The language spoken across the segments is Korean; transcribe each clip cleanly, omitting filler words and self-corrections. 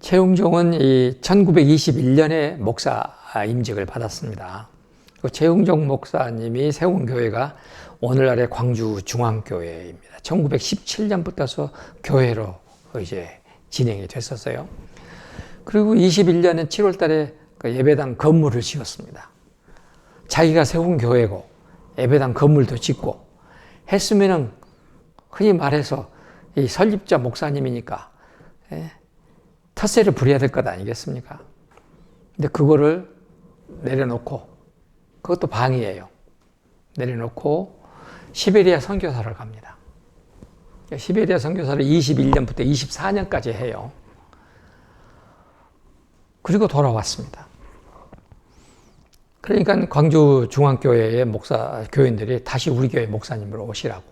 최흥종은 1921년에 목사 임직을 받았습니다. 최흥종 목사님이 세운 교회가 오늘날의 광주 중앙교회입니다. 1917년부터 교회로 이제 진행이 됐었어요. 그리고 21년은 7월 달에 예배당 건물을 지었습니다. 자기가 세운 교회고 예배당 건물도 짓고 했으면은 흔히 말해서 이 설립자 목사님이니까 텃세를 부려야 될 것 아니겠습니까? 근데 그거를 내려놓고, 그것도 방이에요. 내려놓고 시베리아 선교사를 갑니다. 시베리아 선교사를 21년부터 24년까지 해요. 그리고 돌아왔습니다. 그러니까 광주 중앙교회의 교인들이 다시 우리 교회 목사님으로 오시라고.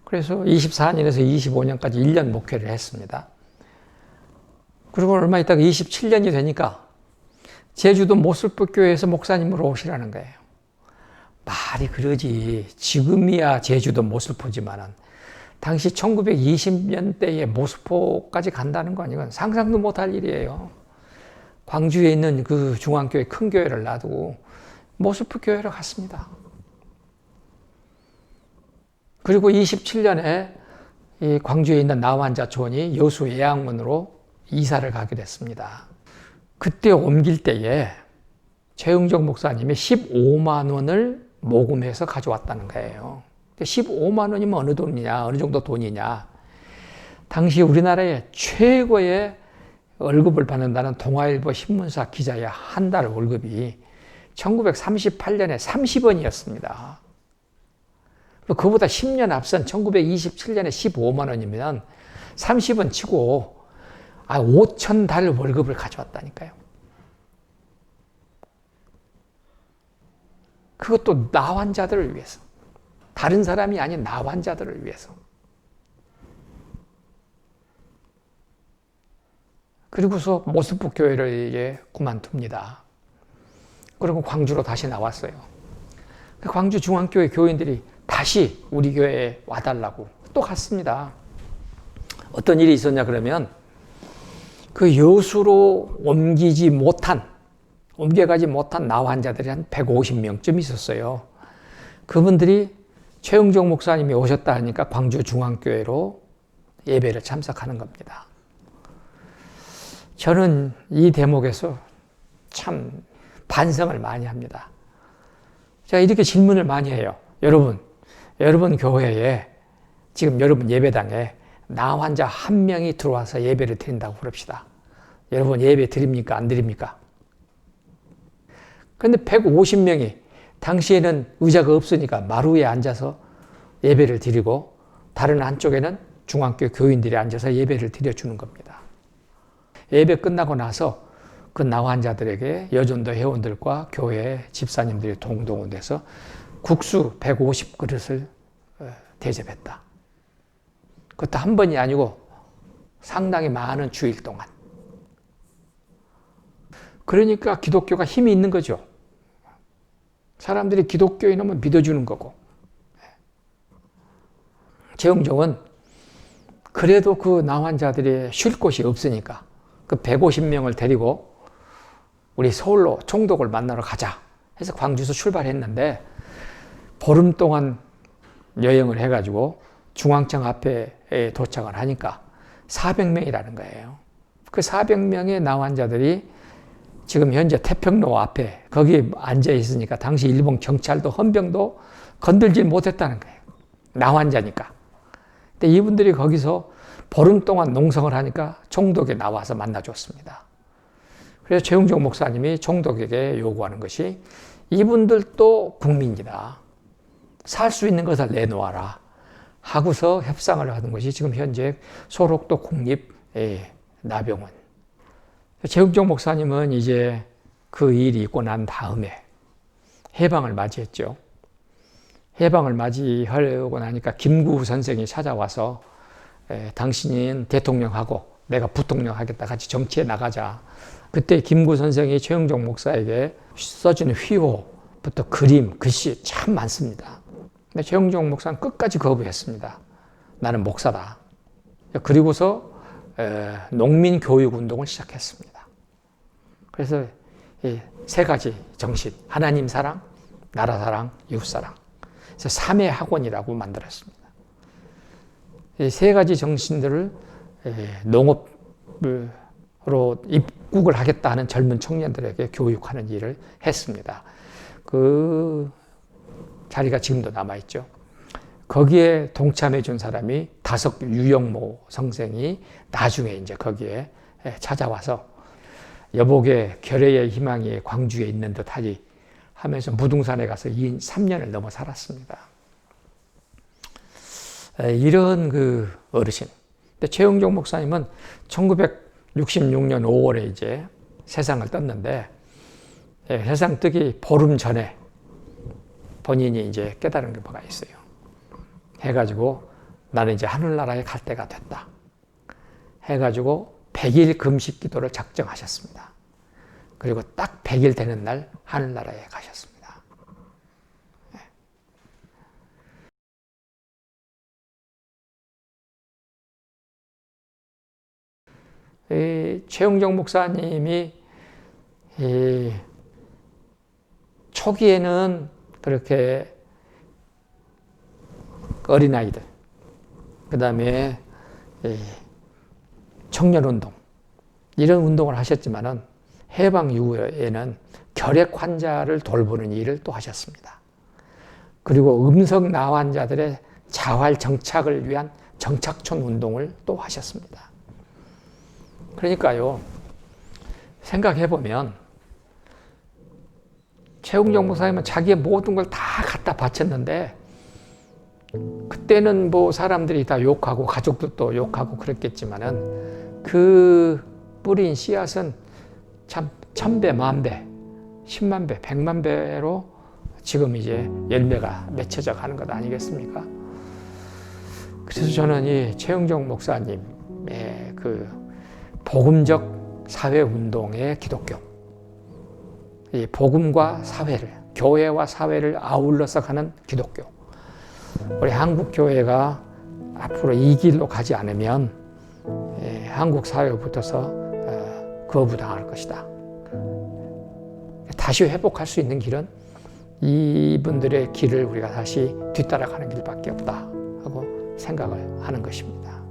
그래서 24년에서 25년까지 1년 목회를 했습니다. 그리고 얼마 있다가 27년이 되니까 제주도 모슬포교회에서 목사님으로 오시라는 거예요. 말이 그러지. 지금이야 제주도 모슬포지만은 당시 1920년대에 모슬포까지 간다는 거 아니건 상상도 못할 일이에요. 광주에 있는 그 중앙교회 큰 교회를 놔두고 모슬포 교회로 갔습니다. 그리고 27년에 이 광주에 있는 나환자촌이 여수 예양문으로 이사를 가게 됐습니다. 그때 옮길 때에 최흥종 목사님이 15만 원을 모금해서 가져왔다는 거예요. 15만 원이면 어느 돈이냐, 어느 정도 돈이냐. 당시 우리나라의 최고의 월급을 받는다는 동아일보 신문사 기자의 한 달 월급이 1938년에 30원이었습니다. 그보다 10년 앞선 1927년에 15만 원이면 30원 치고 5천 달 월급을 가져왔다니까요. 그것도 나환자들을 위해서. 다른 사람이 아닌 나환자들을 위해서. 그리고서 모슬포 교회를 이제 그만둡니다. 그리고 광주로 다시 나왔어요. 광주 중앙교회 교인들이 다시 우리 교회에 와달라고 또 갔습니다. 어떤 일이 있었냐 그러면 그 여수로 옮겨가지 못한 나환자들이 한 150명쯤 있었어요. 그분들이 최흥종 목사님이 오셨다 하니까 광주 중앙교회로 예배를 참석하는 겁니다. 저는 이 대목에서 참 반성을 많이 합니다. 제가 이렇게 질문을 많이 해요. 여러분 교회에 지금 여러분 예배당에 나환자 한 명이 들어와서 예배를 드린다고 그럽시다. 여러분 예배 드립니까? 안 드립니까? 그런데 150명이 당시에는 의자가 없으니까 마루에 앉아서 예배를 드리고 다른 한쪽에는 중앙교회 교인들이 앉아서 예배를 드려주는 겁니다. 예배 끝나고 나서 그 나환자들에게 여전도 회원들과 교회 집사님들이 동동원 돼서 국수 150그릇을 대접했다. 그것도 한 번이 아니고 상당히 많은 주일 동안. 그러니까 기독교가 힘이 있는 거죠. 사람들이 기독교에 너무 믿어주는 거고. 최흥종은 그래도 그 나환자들이 쉴 곳이 없으니까 그 150명을 데리고 우리 서울로 총독을 만나러 가자 해서 광주에서 출발했는데 보름 동안 여행을 해가지고 중앙청 앞에 도착을 하니까 400명이라는 거예요. 그 400명의 나환자들이 지금 현재 태평로 앞에 거기 앉아 있으니까 당시 일본 경찰도 헌병도 건들지 못했다는 거예요. 나환자니까. 근데 이분들이 거기서 보름 동안 농성을 하니까 총독이 나와서 만나줬습니다. 그래서 최흥종 목사님이 총독에게 요구하는 것이 이분들도 국민이다. 살 수 있는 것을 내놓아라. 하고서 협상을 하는 것이 지금 현재 소록도 국립 나병원. 최흥종 목사님은 이제 그 일이 있고 난 다음에 해방을 맞이했죠. 해방을 맞이하려고 나니까 김구 선생이 찾아와서 당신은 대통령하고 내가 부통령 하겠다. 같이 정치에 나가자. 그때 김구 선생이 최흥종 목사에게 써주는 휘호부터 그림, 글씨 참 많습니다. 근데 최흥종 목사는 끝까지 거부했습니다. 나는 목사다. 그리고서 농민 교육 운동을 시작했습니다. 그래서 이 세 가지 정신, 하나님 사랑, 나라 사랑, 이웃 사랑. 그래서 3회 학원이라고 만들었습니다. 이 세 가지 정신들을 농업으로 입국을 하겠다 하는 젊은 청년들에게 교육하는 일을 했습니다. 그 자리가 지금도 남아있죠. 거기에 동참해 준 사람이 다석 유영모 선생이 나중에 이제 거기에 찾아와서 여복의 결의의 희망이 광주에 있는 듯하지 하면서 무등산에 가서 3년을 넘어 살았습니다. 이런 그 어르신. 근데 최영종 목사님은 1966년 5월에 이제 세상을 떴는데, 세상 뜨기 보름 전에 본인이 이제 깨달은 게 뭐가 있어요. 해가지고 나는 이제 하늘나라에 갈 때가 됐다. 해가지고 100일 금식 기도를 작정하셨습니다. 그리고 딱 100일 되는 날 하늘나라에 가셨습니다. 최영종 목사님이 초기에는 그렇게 어린아이들, 그 다음에 청년운동, 이런 운동을 하셨지만은 해방 이후에는 결핵 환자를 돌보는 일을 또 하셨습니다. 그리고 음성 나환자들의 자활 정착을 위한 정착촌 운동을 또 하셨습니다. 그러니까요, 생각해보면 최영종 목사님은 자기의 모든 걸 다 갖다 바쳤는데, 그때는 뭐 사람들이 다 욕하고 가족들도 욕하고 그랬겠지만은 그 뿌린 씨앗은 참 1000배, 10,000배, 100,000배, 100,000배로 지금 이제 열매가 맺혀져 가는 것 아니겠습니까? 그래서 저는 이 최영종 목사님의 그 복음적 사회운동의 기독교, 이 복음과 사회를, 교회와 사회를 아울러서 가는 기독교, 우리 한국 교회가 앞으로 이 길로 가지 않으면 한국 사회에 붙어서 거부당할 것이다. 다시 회복할 수 있는 길은 이분들의 길을 우리가 다시 뒤따라가는 길밖에 없다 하고 생각을 하는 것입니다.